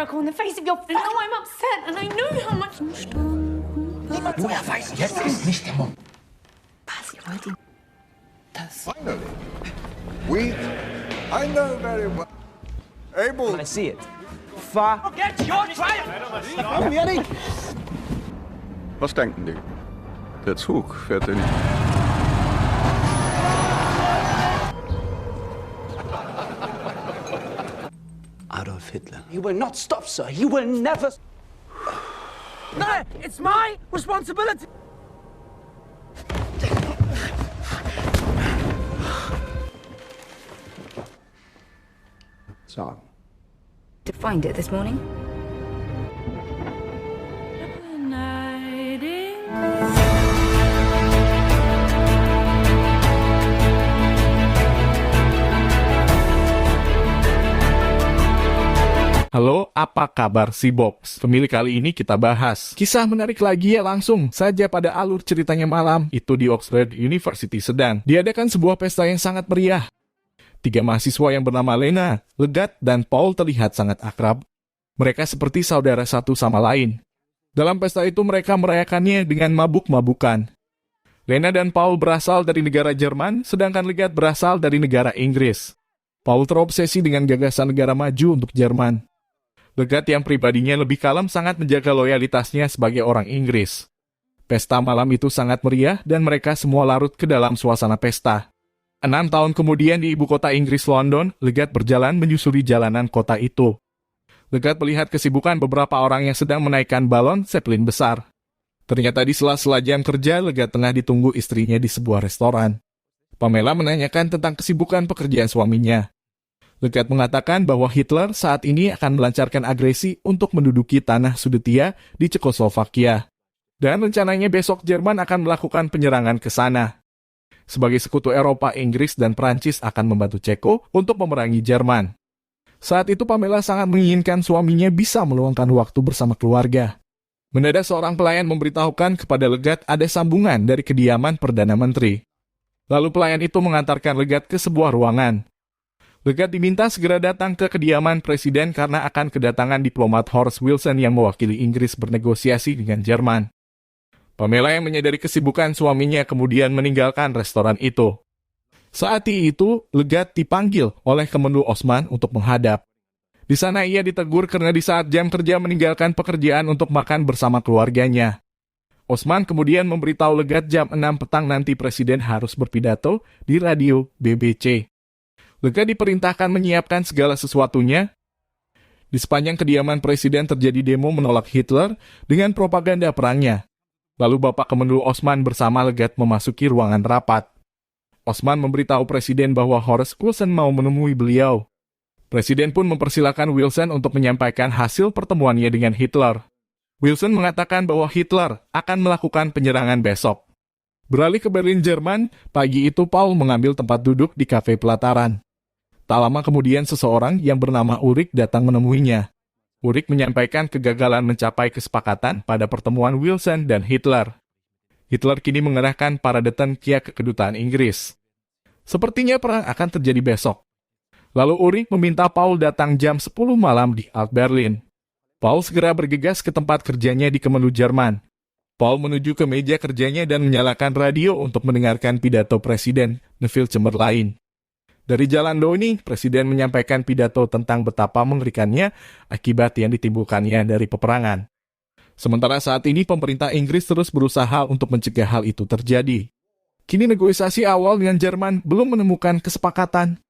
miracle in the face of your... I know I'm upset, and I know how much... Woher weiß, jetzt ist nicht der Moment. Was, Leute? Das... Finally, I know very well, able... I see it. Forget your triumph! Was denken die? Der Zug fährt in... Adolf Hitler. You will not stop, sir. You will never... No, it's my responsibility. Sagen. To find it this morning? Halo, apa kabar si Bobs? Pemilik kali ini kita bahas. Kisah menarik lagi ya, langsung saja pada alur ceritanya malam. Itu di Oxford University sedang diadakan sebuah pesta yang sangat meriah. 3 mahasiswa yang bernama Lena, Legat, dan Paul terlihat sangat akrab. Mereka seperti saudara satu sama lain. Dalam pesta itu mereka merayakannya dengan mabuk-mabukan. Lena dan Paul berasal dari negara Jerman, sedangkan Legat berasal dari negara Inggris. Paul terobsesi dengan gagasan negara maju untuk Jerman. Legat yang pribadinya lebih kalem sangat menjaga loyalitasnya sebagai orang Inggris. Pesta malam itu sangat meriah dan mereka semua larut ke dalam suasana pesta. 6 tahun kemudian di ibu kota Inggris, London, Legat berjalan menyusuri jalanan kota itu. Legat melihat kesibukan beberapa orang yang sedang menaikkan balon Zeppelin besar. Ternyata di sela-sela jam kerja, Legat tengah ditunggu istrinya di sebuah restoran. Pamela menanyakan tentang kesibukan pekerjaan suaminya. Legat mengatakan bahwa Hitler saat ini akan melancarkan agresi untuk menduduki tanah Sudetia di Cekoslovakia. Dan rencananya besok Jerman akan melakukan penyerangan ke sana. Sebagai sekutu Eropa, Inggris dan Prancis akan membantu Ceko untuk memerangi Jerman. Saat itu Pamela sangat menginginkan suaminya bisa meluangkan waktu bersama keluarga. Mendadak seorang pelayan memberitahukan kepada Legat ada sambungan dari kediaman Perdana Menteri. Lalu pelayan itu mengantarkan Legat ke sebuah ruangan. Legat diminta segera datang ke kediaman presiden karena akan kedatangan diplomat Horace Wilson yang mewakili Inggris bernegosiasi dengan Jerman. Pamela yang menyadari kesibukan suaminya kemudian meninggalkan restoran itu. Saat itu, Legat dipanggil oleh Kemenlu Osman untuk menghadap. Di sana ia ditegur karena di saat jam kerja meninggalkan pekerjaan untuk makan bersama keluarganya. Osman kemudian memberitahu Legat jam 6 petang nanti presiden harus berpidato di radio BBC. Legat diperintahkan menyiapkan segala sesuatunya. Di sepanjang kediaman presiden terjadi demo menolak Hitler dengan propaganda perangnya. Lalu Bapak Kemenlu Osman bersama Legat memasuki ruangan rapat. Osman memberitahu presiden bahwa Horace Wilson mau menemui beliau. Presiden pun mempersilakan Wilson untuk menyampaikan hasil pertemuannya dengan Hitler. Wilson mengatakan bahwa Hitler akan melakukan penyerangan besok. Beralih ke Berlin, Jerman, pagi itu Paul mengambil tempat duduk di kafe pelataran. Tak lama kemudian seseorang yang bernama Ulrich datang menemuinya. Ulrich menyampaikan kegagalan mencapai kesepakatan pada pertemuan Wilson dan Hitler. Hitler kini mengerahkan parade tangkiah ke kedutaan Inggris. Sepertinya perang akan terjadi besok. Lalu Ulrich meminta Paul datang jam 10 malam di Alt-Berlin. Paul segera bergegas ke tempat kerjanya di Kemenlu Jerman. Paul menuju ke meja kerjanya dan menyalakan radio untuk mendengarkan pidato Presiden Neville Chamberlain. Dari jalan Downing, Presiden menyampaikan pidato tentang betapa mengerikannya akibat yang ditimbulkannya dari peperangan. Sementara saat ini pemerintah Inggris terus berusaha untuk mencegah hal itu terjadi. Kini negosiasi awal dengan Jerman belum menemukan kesepakatan.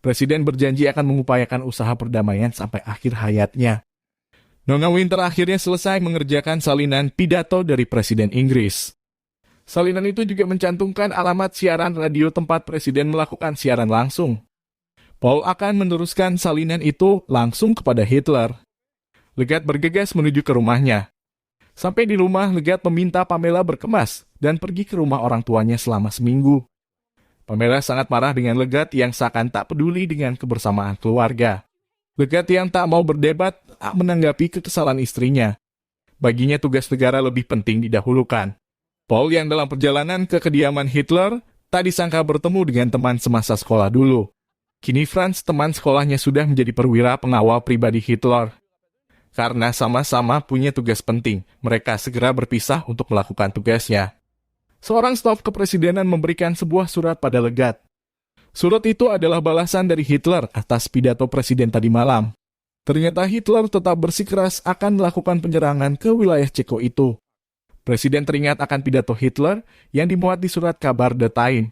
Presiden berjanji akan mengupayakan usaha perdamaian sampai akhir hayatnya. Nona Winter akhirnya selesai mengerjakan salinan pidato dari Presiden Inggris. Salinan itu juga mencantumkan alamat siaran radio tempat Presiden melakukan siaran langsung. Paul akan meneruskan salinan itu langsung kepada Hitler. Legat bergegas menuju ke rumahnya. Sampai di rumah, Legat meminta Pamela berkemas dan pergi ke rumah orang tuanya selama seminggu. Pamela sangat marah dengan Legat yang seakan tak peduli dengan kebersamaan keluarga. Legat yang tak mau berdebat tak menanggapi kekesalan istrinya. Baginya tugas negara lebih penting didahulukan. Paul yang dalam perjalanan ke kediaman Hitler tak disangka bertemu dengan teman semasa sekolah dulu. Kini Franz, teman sekolahnya, sudah menjadi perwira pengawal pribadi Hitler. Karena sama-sama punya tugas penting, mereka segera berpisah untuk melakukan tugasnya. Seorang staf kepresidenan memberikan sebuah surat pada Legat. Surat itu adalah balasan dari Hitler atas pidato presiden tadi malam. Ternyata Hitler tetap bersikeras akan melakukan penyerangan ke wilayah Ceko itu. Presiden teringat akan pidato Hitler yang dimuat di surat kabar The Time.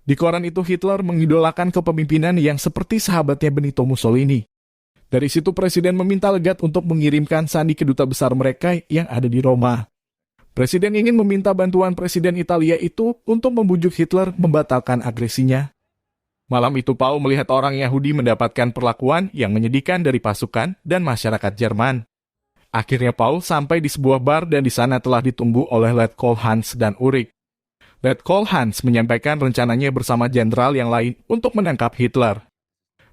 Di koran itu Hitler mengidolakan kepemimpinan yang seperti sahabatnya Benito Mussolini. Dari situ Presiden meminta Legat untuk mengirimkan sandi ke duta besar mereka yang ada di Roma. Presiden ingin meminta bantuan Presiden Italia itu untuk membujuk Hitler membatalkan agresinya. Malam itu Paul melihat orang Yahudi mendapatkan perlakuan yang menyedihkan dari pasukan dan masyarakat Jerman. Akhirnya Paul sampai di sebuah bar dan di sana telah ditunggu oleh Letkol Hans dan Ulrich. Letkol Hans menyampaikan rencananya bersama jenderal yang lain untuk menangkap Hitler.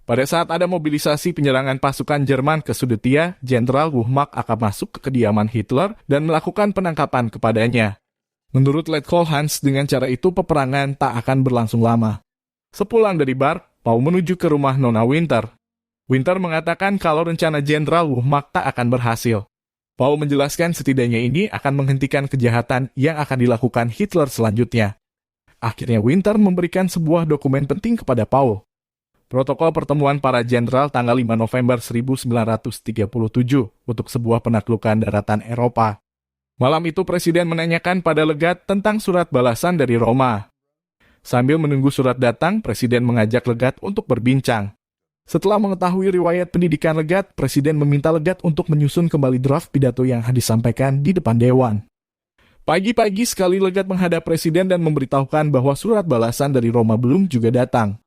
Pada saat ada mobilisasi penyerangan pasukan Jerman ke Sudetia, Jenderal Wuhmak akan masuk ke kediaman Hitler dan melakukan penangkapan kepadanya. Menurut Letkol Hans, dengan cara itu peperangan tak akan berlangsung lama. Sepulang dari bar, Paul menuju ke rumah Nona Winter. Winter mengatakan kalau rencana Jenderal Wuhmak tak akan berhasil. Paul menjelaskan setidaknya ini akan menghentikan kejahatan yang akan dilakukan Hitler selanjutnya. Akhirnya Winter memberikan sebuah dokumen penting kepada Paul. Protokol pertemuan para jenderal tanggal 5 November 1937 untuk sebuah penaklukan daratan Eropa. Malam itu Presiden menanyakan pada Legat tentang surat balasan dari Roma. Sambil menunggu surat datang, Presiden mengajak Legat untuk berbincang. Setelah mengetahui riwayat pendidikan Legat, Presiden meminta Legat untuk menyusun kembali draft pidato yang disampaikan di depan Dewan. Pagi-pagi sekali Legat menghadap Presiden dan memberitahukan bahwa surat balasan dari Roma belum juga datang.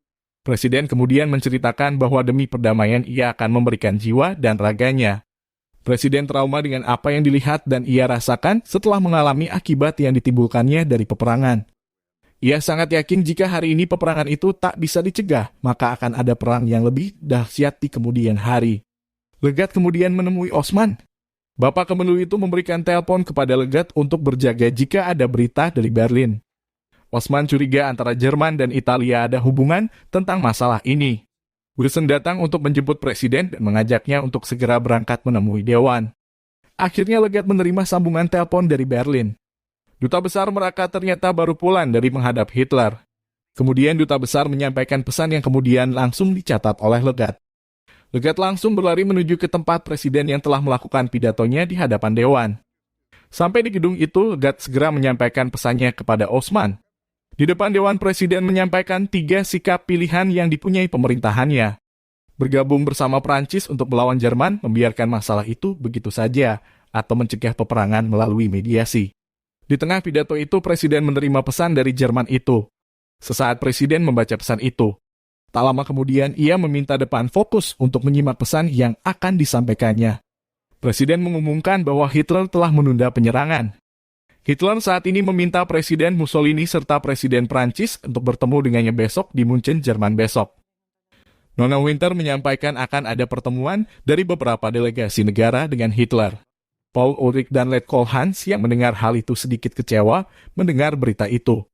Presiden kemudian menceritakan bahwa demi perdamaian ia akan memberikan jiwa dan raganya. Presiden trauma dengan apa yang dilihat dan ia rasakan setelah mengalami akibat yang ditimbulkannya dari peperangan. Ia sangat yakin jika hari ini peperangan itu tak bisa dicegah, maka akan ada perang yang lebih dahsyat di kemudian hari. Legat kemudian menemui Osman. Bapak Kemenlu itu memberikan telepon kepada Legat untuk berjaga jika ada berita dari Berlin. Osman curiga antara Jerman dan Italia ada hubungan tentang masalah ini. Wilson datang untuk menjemput Presiden dan mengajaknya untuk segera berangkat menemui Dewan. Akhirnya Legat menerima sambungan telepon dari Berlin. Duta besar mereka ternyata baru pulang dari menghadap Hitler. Kemudian duta besar menyampaikan pesan yang kemudian langsung dicatat oleh Legat. Legat langsung berlari menuju ke tempat Presiden yang telah melakukan pidatonya di hadapan Dewan. Sampai di gedung itu, Legat segera menyampaikan pesannya kepada Osman. Di depan Dewan, Presiden menyampaikan 3 sikap pilihan yang dipunyai pemerintahannya. Bergabung bersama Prancis untuk melawan Jerman, membiarkan masalah itu begitu saja, atau mencegah peperangan melalui mediasi. Di tengah pidato itu, Presiden menerima pesan dari Jerman itu. Sesaat Presiden membaca pesan itu. Tak lama kemudian, ia meminta depan fokus untuk menyimak pesan yang akan disampaikannya. Presiden mengumumkan bahwa Hitler telah menunda penyerangan. Hitler saat ini meminta Presiden Mussolini serta Presiden Prancis untuk bertemu dengannya besok di Munchen, Jerman besok. Nona Winter menyampaikan akan ada pertemuan dari beberapa delegasi negara dengan Hitler. Paul, Ulrich, dan Letkol Hans yang mendengar hal itu sedikit kecewa mendengar berita itu.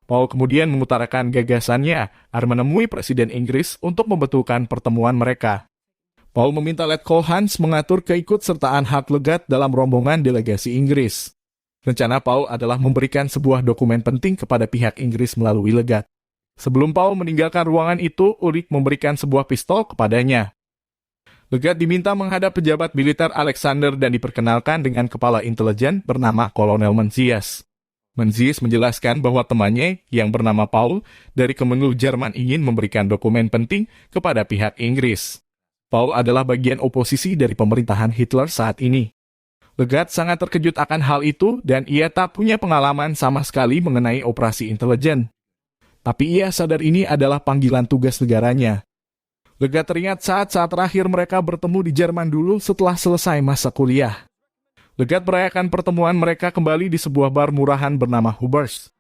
Paul kemudian mengutarakan gagasannya agar menemui Presiden Inggris untuk membetulkan pertemuan mereka. Paul meminta Letkol Hans mengatur keikutsertaan hak Legat dalam rombongan delegasi Inggris. Rencana Paul adalah memberikan sebuah dokumen penting kepada pihak Inggris melalui Legat. Sebelum Paul meninggalkan ruangan itu, Ulrich memberikan sebuah pistol kepadanya. Legat diminta menghadap pejabat militer Alexander dan diperkenalkan dengan kepala intelijen bernama Kolonel Menzies. Menzies menjelaskan bahwa temannya yang bernama Paul dari Kemenlu Jerman ingin memberikan dokumen penting kepada pihak Inggris. Paul adalah bagian oposisi dari pemerintahan Hitler saat ini. Legat sangat terkejut akan hal itu dan ia tak punya pengalaman sama sekali mengenai operasi intelijen. Tapi ia sadar ini adalah panggilan tugas negaranya. Legat teringat saat-saat terakhir mereka bertemu di Jerman dulu setelah selesai masa kuliah. Legat merayakan pertemuan mereka kembali di sebuah bar murahan bernama Hubers.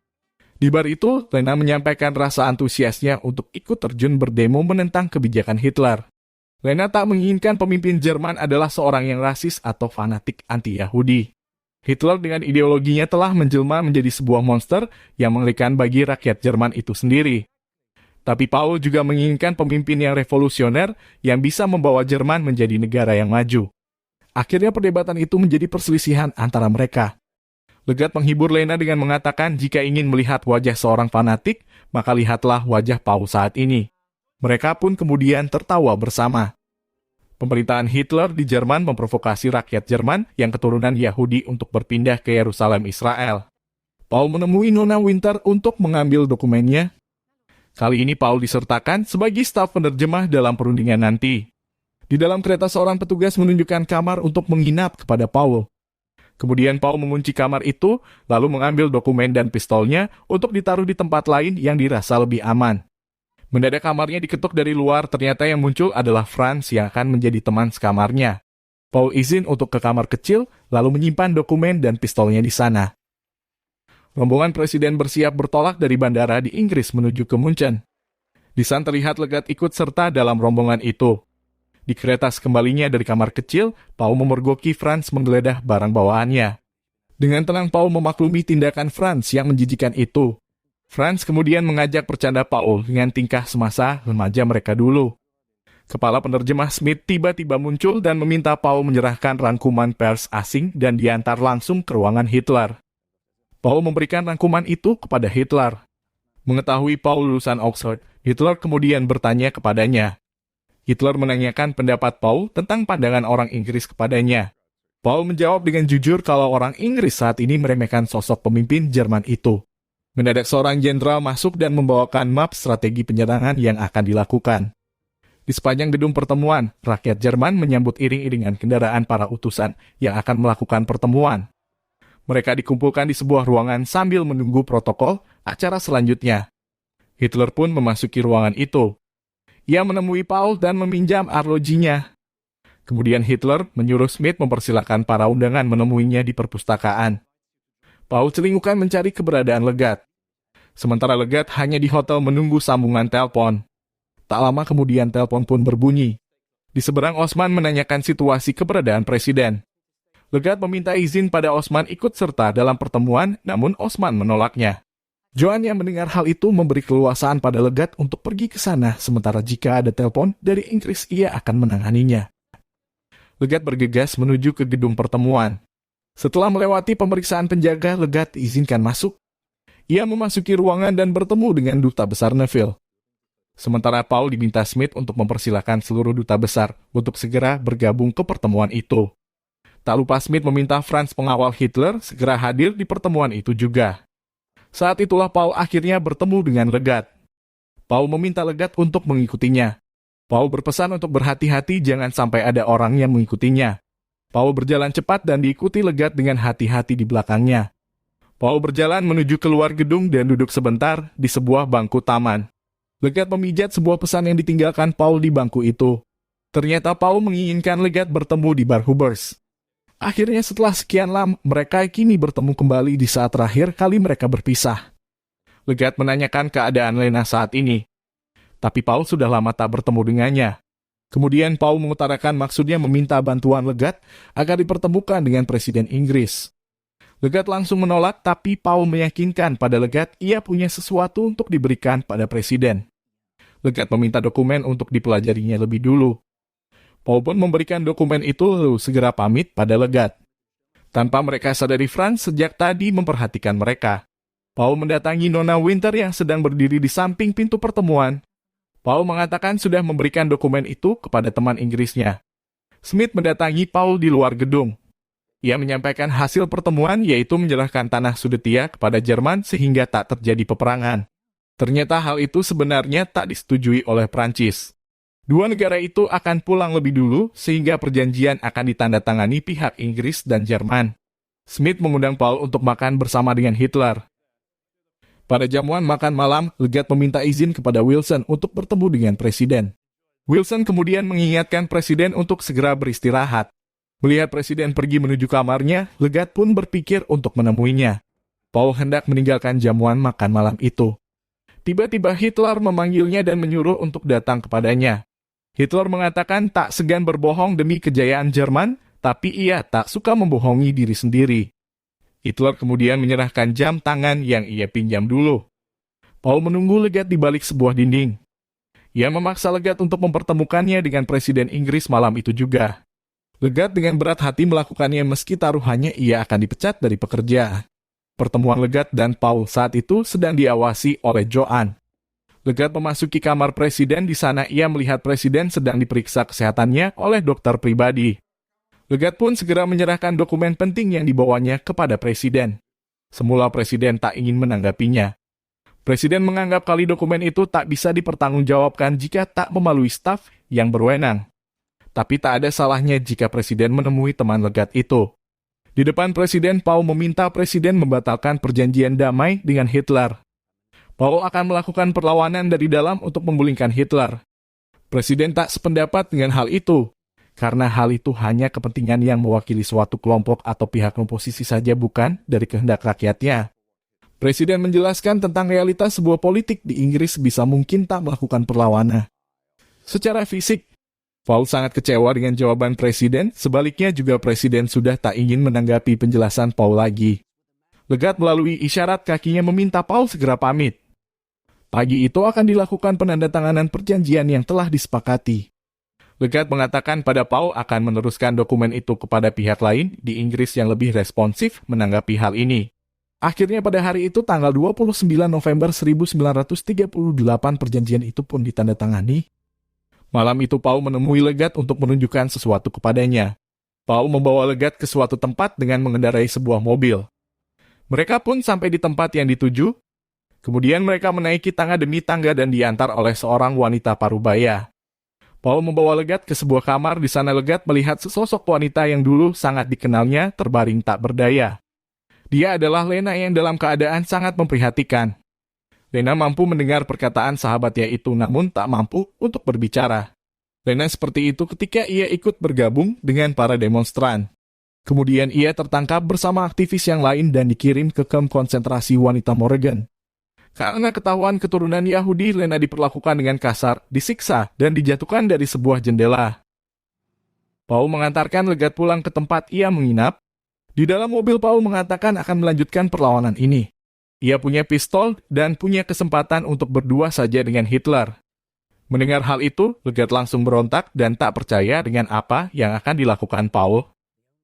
Di bar itu, Lena menyampaikan rasa antusiasnya untuk ikut terjun berdemo menentang kebijakan Hitler. Lena tak menginginkan pemimpin Jerman adalah seorang yang rasis atau fanatik anti-Yahudi. Hitler dengan ideologinya telah menjelma menjadi sebuah monster yang mengerikan bagi rakyat Jerman itu sendiri. Tapi Paul juga menginginkan pemimpin yang revolusioner yang bisa membawa Jerman menjadi negara yang maju. Akhirnya perdebatan itu menjadi perselisihan antara mereka. Legat menghibur Lena dengan mengatakan jika ingin melihat wajah seorang fanatik, maka lihatlah wajah Paul saat ini. Mereka pun kemudian tertawa bersama. Pemerintahan Hitler di Jerman memprovokasi rakyat Jerman yang keturunan Yahudi untuk berpindah ke Yerusalem, Israel. Paul menemui Nona Winter untuk mengambil dokumennya. Kali ini Paul disertakan sebagai staf penerjemah dalam perundingan nanti. Di dalam kereta seorang petugas menunjukkan kamar untuk menginap kepada Paul. Kemudian Paul mengunci kamar itu, lalu mengambil dokumen dan pistolnya untuk ditaruh di tempat lain yang dirasa lebih aman. Mendadak kamarnya diketuk dari luar, ternyata yang muncul adalah Franz yang akan menjadi teman sekamarnya. Paul izin untuk ke kamar kecil, lalu menyimpan dokumen dan pistolnya di sana. Rombongan presiden bersiap bertolak dari bandara di Inggris menuju ke Munchen. Di sana terlihat Legat ikut serta dalam rombongan itu. Di kereta sekembalinya dari kamar kecil, Paul memergoki Franz menggeledah barang bawaannya. Dengan tenang Paul memaklumi tindakan Franz yang menjijikan itu. Franz kemudian mengajak bercanda Paul dengan tingkah semasa remaja mereka dulu. Kepala penerjemah Smith tiba-tiba muncul dan meminta Paul menyerahkan rangkuman pers asing dan diantar langsung ke ruangan Hitler. Paul memberikan rangkuman itu kepada Hitler. Mengetahui Paul lulusan Oxford, Hitler kemudian bertanya kepadanya. Hitler menanyakan pendapat Paul tentang pandangan orang Inggris kepadanya. Paul menjawab dengan jujur kalau orang Inggris saat ini meremehkan sosok pemimpin Jerman itu. Mendadak seorang jenderal masuk dan membawakan map strategi penyerangan yang akan dilakukan. Di sepanjang gedung pertemuan, rakyat Jerman menyambut iring-iringan kendaraan para utusan yang akan melakukan pertemuan. Mereka dikumpulkan di sebuah ruangan sambil menunggu protokol acara selanjutnya. Hitler pun memasuki ruangan itu. Ia menemui Paul dan meminjam arlojinya. Kemudian Hitler menyuruh Smith mempersilakan para undangan menemuinya di perpustakaan. Paul celingukan mencari keberadaan Legat. Sementara Legat hanya di hotel menunggu sambungan telepon. Tak lama kemudian telepon pun berbunyi. Di seberang Osman menanyakan situasi keberadaan presiden. Legat meminta izin pada Osman ikut serta dalam pertemuan, namun Osman menolaknya. Johan yang mendengar hal itu memberi keluasaan pada Legat untuk pergi ke sana, sementara jika ada telepon dari Inggris ia akan menanganinya. Legat bergegas menuju ke gedung pertemuan. Setelah melewati pemeriksaan penjaga, Legat diizinkan masuk. Ia memasuki ruangan dan bertemu dengan Duta Besar Neville. Sementara Paul diminta Smith untuk mempersilahkan seluruh duta besar untuk segera bergabung ke pertemuan itu. Tak lupa Smith meminta Franz pengawal Hitler segera hadir di pertemuan itu juga. Saat itulah Paul akhirnya bertemu dengan Legat. Paul meminta Legat untuk mengikutinya. Paul berpesan untuk berhati-hati jangan sampai ada orang yang mengikutinya. Paul berjalan cepat dan diikuti Legat dengan hati-hati di belakangnya. Paul berjalan menuju keluar gedung dan duduk sebentar di sebuah bangku taman. Legat memijat sebuah pesan yang ditinggalkan Paul di bangku itu. Ternyata Paul menginginkan Legat bertemu di Bar Hubers. Akhirnya setelah sekian lama, mereka kini bertemu kembali di saat terakhir kali mereka berpisah. Legat menanyakan keadaan Lena saat ini. Tapi Paul sudah lama tak bertemu dengannya. Kemudian Paul mengutarakan maksudnya meminta bantuan Legat agar dipertemukan dengan Presiden Inggris. Legat langsung menolak, tapi Paul meyakinkan pada Legat ia punya sesuatu untuk diberikan pada Presiden. Legat meminta dokumen untuk dipelajarinya lebih dulu. Paul pun memberikan dokumen itu lalu segera pamit pada Legat. Tanpa mereka sadari Franz sejak tadi memperhatikan mereka. Paul mendatangi Nona Winter yang sedang berdiri di samping pintu pertemuan. Paul mengatakan sudah memberikan dokumen itu kepada teman Inggrisnya. Smith mendatangi Paul di luar gedung. Ia menyampaikan hasil pertemuan yaitu menyerahkan tanah Sudetia kepada Jerman sehingga tak terjadi peperangan. Ternyata hal itu sebenarnya tak disetujui oleh Prancis. Dua negara itu akan pulang lebih dulu sehingga perjanjian akan ditandatangani pihak Inggris dan Jerman. Smith mengundang Paul untuk makan bersama dengan Hitler. Pada jamuan makan malam, Legat meminta izin kepada Wilson untuk bertemu dengan Presiden. Wilson kemudian mengingatkan Presiden untuk segera beristirahat. Melihat Presiden pergi menuju kamarnya, Legat pun berpikir untuk menemuinya. Paul hendak meninggalkan jamuan makan malam itu. Tiba-tiba Hitler memanggilnya dan menyuruh untuk datang kepadanya. Hitler mengatakan tak segan berbohong demi kejayaan Jerman, tapi ia tak suka membohongi diri sendiri. Hitler kemudian menyerahkan jam tangan yang ia pinjam dulu. Paul menunggu Legat di balik sebuah dinding. Ia memaksa Legat untuk mempertemukannya dengan Presiden Inggris malam itu juga. Legat dengan berat hati melakukannya meski taruhannya ia akan dipecat dari pekerjaan. Pertemuan Legat dan Paul saat itu sedang diawasi oleh Joan. Legat memasuki kamar presiden. Di sana ia melihat presiden sedang diperiksa kesehatannya oleh dokter pribadi. Legat pun segera menyerahkan dokumen penting yang dibawanya kepada presiden. Semula presiden tak ingin menanggapinya. Presiden menganggap kali dokumen itu tak bisa dipertanggungjawabkan jika tak melalui staf yang berwenang. Tapi tak ada salahnya jika presiden menemui teman Legat itu. Di depan presiden, Paul meminta presiden membatalkan perjanjian damai dengan Hitler. Paul akan melakukan perlawanan dari dalam untuk menggulingkan Hitler. Presiden tak sependapat dengan hal itu, karena hal itu hanya kepentingan yang mewakili suatu kelompok atau pihak oposisi saja, bukan dari kehendak rakyatnya. Presiden menjelaskan tentang realitas sebuah politik di Inggris bisa mungkin tak melakukan perlawanan. Secara fisik, Paul sangat kecewa dengan jawaban presiden, sebaliknya juga presiden sudah tak ingin menanggapi penjelasan Paul lagi. Legat melalui isyarat kakinya meminta Paul segera pamit. Pagi itu akan dilakukan penandatanganan perjanjian yang telah disepakati. Legat mengatakan pada Paul akan meneruskan dokumen itu kepada pihak lain di Inggris yang lebih responsif menanggapi hal ini. Akhirnya pada hari itu tanggal 29 November 1938 perjanjian itu pun ditandatangani. Malam itu Paul menemui Legat untuk menunjukkan sesuatu kepadanya. Paul membawa Legat ke suatu tempat dengan mengendarai sebuah mobil. Mereka pun sampai di tempat yang dituju. Kemudian mereka menaiki tangga demi tangga dan diantar oleh seorang wanita parubaya. Paul membawa Legat ke sebuah kamar. Di sana Legat melihat sesosok wanita yang dulu sangat dikenalnya terbaring tak berdaya. Dia adalah Lena yang dalam keadaan sangat memprihatinkan. Lena mampu mendengar perkataan sahabatnya itu namun tak mampu untuk berbicara. Lena seperti itu ketika ia ikut bergabung dengan para demonstran. Kemudian ia tertangkap bersama aktivis yang lain dan dikirim ke kamp konsentrasi wanita Morgan. Karena ketahuan keturunan Yahudi, Lena diperlakukan dengan kasar, disiksa, dan dijatuhkan dari sebuah jendela. Paul mengantarkan Legat pulang ke tempat ia menginap. Di dalam mobil, Paul mengatakan akan melanjutkan perlawanan ini. Ia punya pistol dan punya kesempatan untuk berdua saja dengan Hitler. Mendengar hal itu, Legat langsung berontak dan tak percaya dengan apa yang akan dilakukan Paul.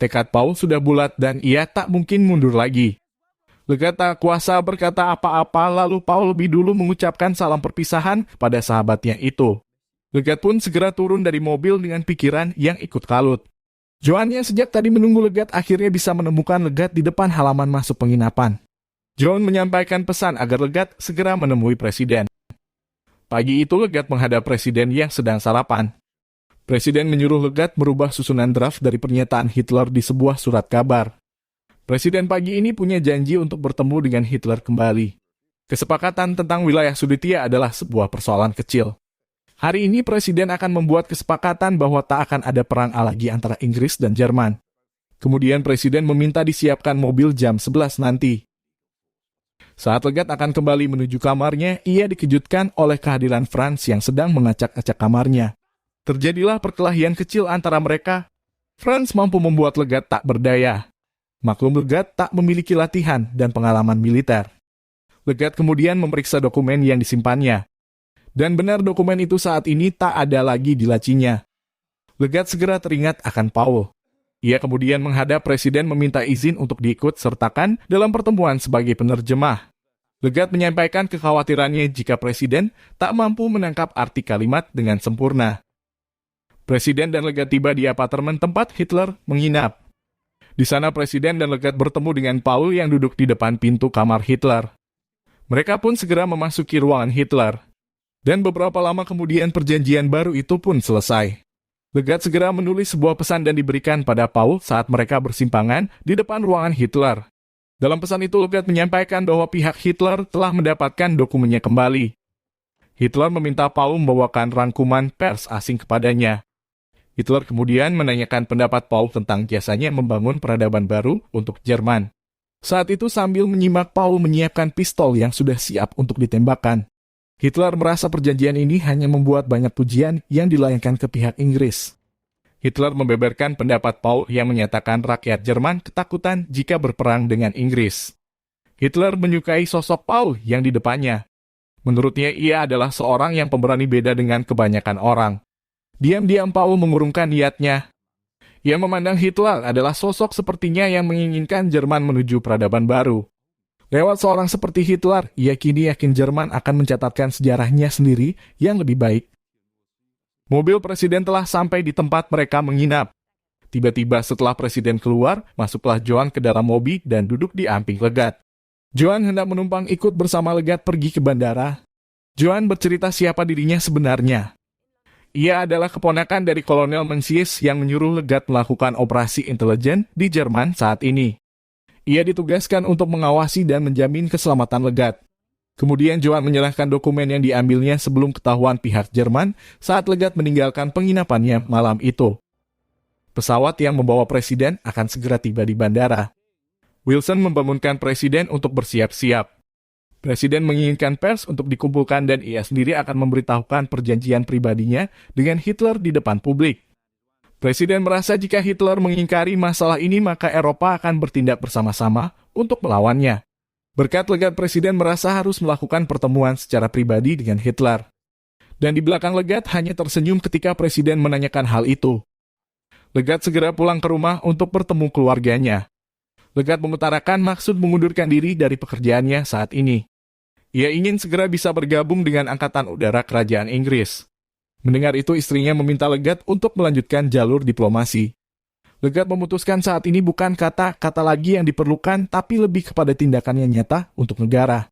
Tekad Paul sudah bulat dan ia tak mungkin mundur lagi. Legat tak kuasa berkata apa-apa, lalu Paul lebih dulu mengucapkan salam perpisahan pada sahabatnya itu. Legat pun segera turun dari mobil dengan pikiran yang ikut kalut. Joannya sejak tadi menunggu Legat akhirnya bisa menemukan Legat di depan halaman masuk penginapan. John menyampaikan pesan agar Legat segera menemui presiden. Pagi itu Legat menghadap presiden yang sedang sarapan. Presiden menyuruh Legat merubah susunan draft dari pernyataan Hitler di sebuah surat kabar. Presiden pagi ini punya janji untuk bertemu dengan Hitler kembali. Kesepakatan tentang wilayah Sudetia adalah sebuah persoalan kecil. Hari ini presiden akan membuat kesepakatan bahwa tak akan ada perang lagi antara Inggris dan Jerman. Kemudian presiden meminta disiapkan mobil jam 11 nanti. Saat Legat akan kembali menuju kamarnya, ia dikejutkan oleh kehadiran Franz yang sedang mengacak-acak kamarnya. Terjadilah perkelahian kecil antara mereka. Franz mampu membuat Legat tak berdaya. Maklum Legat tak memiliki latihan dan pengalaman militer. Legat kemudian memeriksa dokumen yang disimpannya. Dan benar dokumen itu saat ini tak ada lagi di lacinya. Legat segera teringat akan Paul. Ia kemudian menghadap presiden meminta izin untuk diikut sertakan dalam pertemuan sebagai penerjemah. Legat menyampaikan kekhawatirannya jika presiden tak mampu menangkap arti kalimat dengan sempurna. Presiden dan Legat tiba di apartemen tempat Hitler menginap. Di sana presiden dan Legat bertemu dengan Paul yang duduk di depan pintu kamar Hitler. Mereka pun segera memasuki ruangan Hitler. Dan beberapa lama kemudian perjanjian baru itu pun selesai. Legat segera menulis sebuah pesan dan diberikan pada Paul saat mereka bersimpangan di depan ruangan Hitler. Dalam pesan itu Legat menyampaikan bahwa pihak Hitler telah mendapatkan dokumennya kembali. Hitler meminta Paul membawakan rangkuman pers asing kepadanya. Hitler kemudian menanyakan pendapat Paul tentang jasanya membangun peradaban baru untuk Jerman. Saat itu sambil menyimak Paul menyiapkan pistol yang sudah siap untuk ditembakkan. Hitler merasa perjanjian ini hanya membuat banyak pujian yang dilayangkan ke pihak Inggris. Hitler membeberkan pendapat Paul yang menyatakan rakyat Jerman ketakutan jika berperang dengan Inggris. Hitler menyukai sosok Paul yang di depannya. Menurutnya ia adalah seorang yang pemberani beda dengan kebanyakan orang. Diam-diam Paul mengurungkan niatnya. Ia memandang Hitler adalah sosok sepertinya yang menginginkan Jerman menuju peradaban baru. Lewat seorang seperti Hitler, ia kini yakin Jerman akan mencatatkan sejarahnya sendiri yang lebih baik. Mobil presiden telah sampai di tempat mereka menginap. Tiba-tiba setelah presiden keluar, masuklah Joan ke dalam mobil dan duduk di amping Legat. Joan hendak menumpang ikut bersama Legat pergi ke bandara. Joan bercerita siapa dirinya sebenarnya. Ia adalah keponakan dari Kolonel Mencius yang menyuruh Legat melakukan operasi intelijen di Jerman saat ini. Ia ditugaskan untuk mengawasi dan menjamin keselamatan Legat. Kemudian Joan menyerahkan dokumen yang diambilnya sebelum ketahuan pihak Jerman saat Legat meninggalkan penginapannya malam itu. Pesawat yang membawa presiden akan segera tiba di bandara. Wilson membangunkan presiden untuk bersiap-siap. Presiden menginginkan pers untuk dikumpulkan dan ia sendiri akan memberitahukan perjanjian pribadinya dengan Hitler di depan publik. Presiden merasa jika Hitler mengingkari masalah ini maka Eropa akan bertindak bersama-sama untuk melawannya. Berkat Legat, presiden merasa harus melakukan pertemuan secara pribadi dengan Hitler. Dan di belakang Legat hanya tersenyum ketika presiden menanyakan hal itu. Legat segera pulang ke rumah untuk bertemu keluarganya. Legat mengutarakan maksud mengundurkan diri dari pekerjaannya saat ini. Ia ingin segera bisa bergabung dengan Angkatan Udara Kerajaan Inggris. Mendengar itu, istrinya meminta Legat untuk melanjutkan jalur diplomasi. Legat memutuskan saat ini bukan kata-kata lagi yang diperlukan, tapi lebih kepada tindakan yang nyata untuk negara.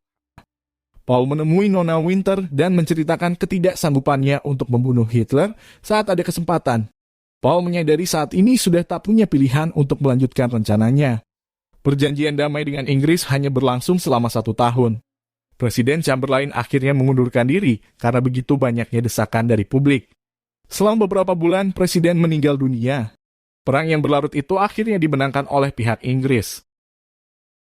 Paul menemui Nona Winter dan menceritakan ketidaksanggupannya untuk membunuh Hitler saat ada kesempatan. Paul menyadari saat ini sudah tak punya pilihan untuk melanjutkan rencananya. Perjanjian damai dengan Inggris hanya berlangsung selama 1 tahun. Presiden Chamberlain akhirnya mengundurkan diri karena begitu banyaknya desakan dari publik. Selang beberapa bulan, presiden meninggal dunia. Perang yang berlarut itu akhirnya dimenangkan oleh pihak Inggris.